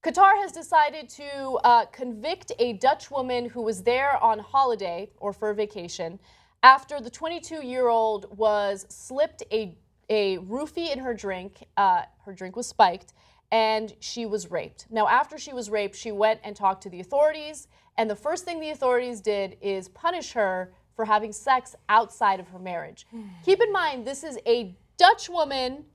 Qatar has decided to convict a Dutch woman who was there on holiday or for vacation after the 22-year-old was slipped a roofie in her drink. Her drink was spiked, and she was raped. Now, after she was raped, she went and talked to the authorities, and the first thing the authorities did is punish her for having sex outside of her marriage. Keep in mind, this is a Dutch woman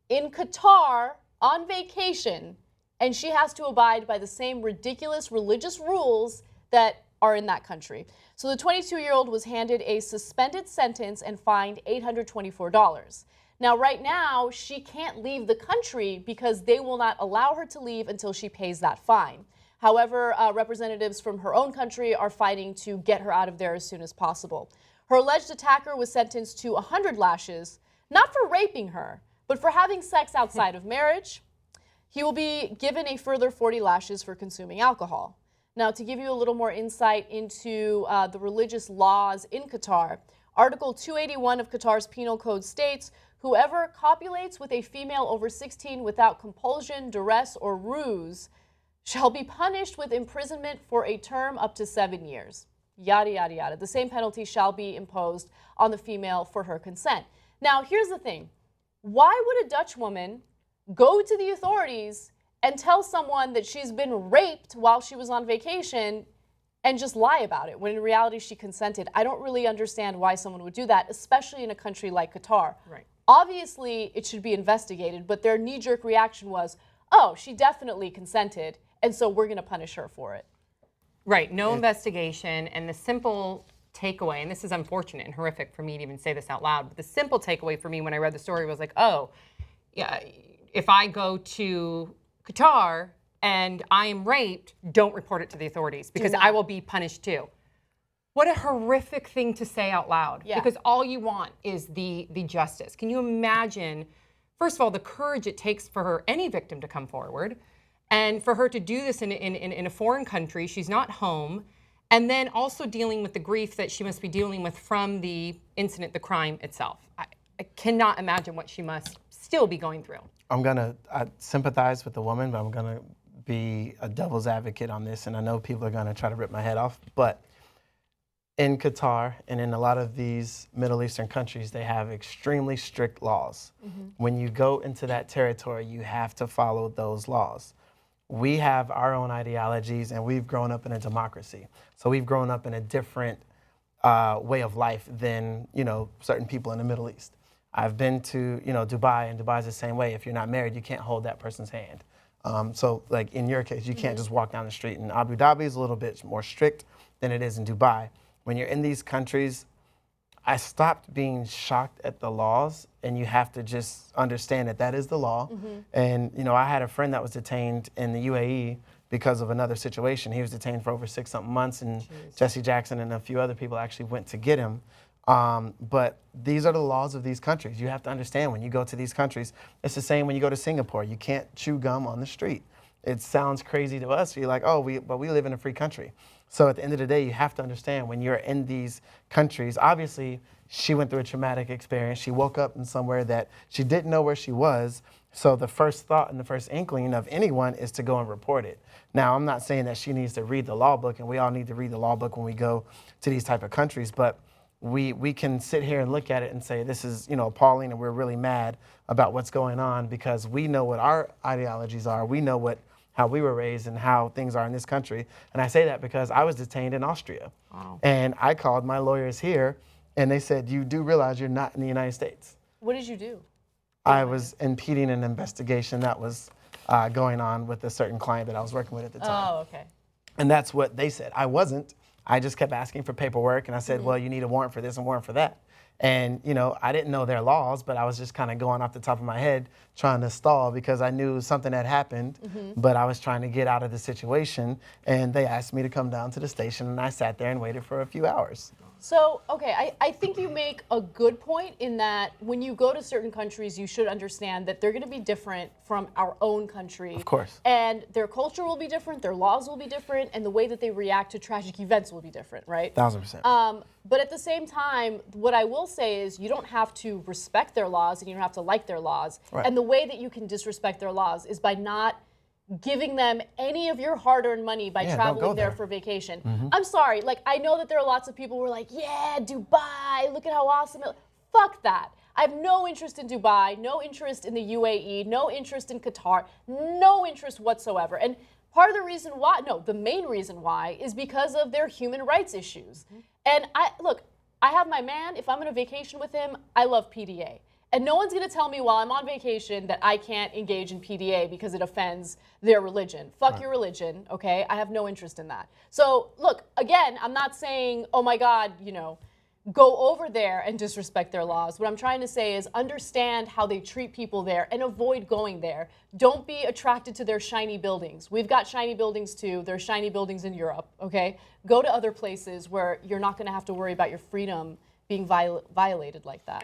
in Qatar on vacation, and she has to abide by the same ridiculous religious rules that are in that country. So the 22-year-old was handed a suspended sentence and fined $824. Now, right now, she can't leave the country because they will not allow her to leave until she pays that fine. However, representatives from her own country are fighting to get her out of there as soon as possible. Her alleged attacker was sentenced to 100 lashes, not for raping her, but for having sex outside of marriage. He will be given a further 40 lashes for consuming alcohol. Now, to give you a little more insight into the religious laws in Qatar, Article 281 of Qatar's Penal Code states, whoever copulates with a female over 16 without compulsion, duress, or ruse shall be punished with imprisonment for a term up to 7 years. Yada, yada, yada. The same penalty shall be imposed on the female for her consent. Now, here's the thing. Why would a Dutch woman go to the authorities and tell someone that she's been raped while she was on vacation and just lie about it, when in reality she consented? I don't really understand why someone would do that, especially in a country like Qatar. Right. Obviously, it should be investigated, but their knee-jerk reaction was, oh, she definitely consented, and so we're going to punish her for it. Right, no investigation, and the simple takeaway, and this is unfortunate and horrific for me to even say this out loud, but the simple takeaway for me when I read the story was like, oh, yeah, if I go to Qatar and I am raped, don't report it to the authorities because I will be punished too. What a horrific thing to say out loud, because all you want is the justice. Can you imagine, first of all, the courage it takes for her, any victim, to come forward, and for her to do this in a foreign country, she's not home, and then also dealing with the grief that she must be dealing with from the incident, the crime itself. I cannot imagine what she must still be going through. I sympathize with the woman, but I'm gonna be a devil's advocate on this, and I know people are gonna try to rip my head off, but in Qatar and in a lot of these Middle Eastern countries, they have extremely strict laws. When you go into that territory, you have to follow those laws. We have our own ideologies, and we've grown up in a democracy. So we've grown up in a different way of life than, certain people in the Middle East. I've been to, Dubai, and Dubai's the same way. If you're not married, you can't hold that person's hand. So like in your case, you can't just walk down the street. And Abu Dhabi is a little bit more strict than it is in Dubai. When you're in these countries, I stopped being shocked at the laws, and you have to just understand that that is the law. And, I had a friend that was detained in the UAE because of another situation. He was detained for over 6-something months, and Jesse Jackson and a few other people actually went to get him. But these are the laws of these countries. You have to understand when you go to these countries, it's the same when you go to Singapore. You can't chew gum on the street. It sounds crazy to us. You're like, oh, but we live in a free country. So at the end of the day, you have to understand when you're in these countries, obviously she went through a traumatic experience. She woke up in somewhere that she didn't know where she was. So the first thought and the first inkling of anyone is to go and report it. Now, I'm not saying that she needs to read the law book, and we all need to read the law book when we go to these type of countries, but we can sit here and look at it and say, this is, appalling, and we're really mad about what's going on because we know what our ideologies are. We know how we were raised and how things are in this country. And I say that because I was detained in Austria. Wow. And I called my lawyers here, and they said, you do realize you're not in the United States. What did you do? I was impeding an investigation that was going on with a certain client that I was working with at the time. Oh, okay. And that's what they said. I wasn't. I just kept asking for paperwork, and I said, well, you need a warrant for this and warrant for that. And, I didn't know their laws, but I was just kind of going off the top of my head trying to stall because I knew something had happened, but I was trying to get out of the situation. And they asked me to come down to the station, and I sat there and waited for a few hours. So, okay, I think you make a good point in that when you go to certain countries, you should understand that they're going to be different from our own country. Of course. And their culture will be different, their laws will be different, and the way that they react to tragic events will be different, right? 1000%. But at the same time, what I will say is you don't have to respect their laws and you don't have to like their laws. Right. And the way that you can disrespect their laws is by not giving them any of your hard-earned money by Yeah, don't traveling go there there. for vacation. I'm sorry, like I know that there are lots of people who are like, yeah, Dubai, look at how awesome it. Fuck that. I have no interest in Dubai, no interest in the UAE, no interest in Qatar, no interest whatsoever. And part of the reason why, no, the main reason why is because of their human rights issues. And I have my man, if I'm on a vacation with him, I love PDA. And no one's gonna tell me while I'm on vacation that I can't engage in PDA because it offends their religion. Fuck your religion, okay? I have no interest in that. So look, again, I'm not saying, oh my God, you know, go over there and disrespect their laws. What I'm trying to say is understand how they treat people there and avoid going there. Don't be attracted to their shiny buildings. We've got shiny buildings too. There's shiny buildings in Europe, okay? Go to other places where you're not gonna have to worry about your freedom being violated like that.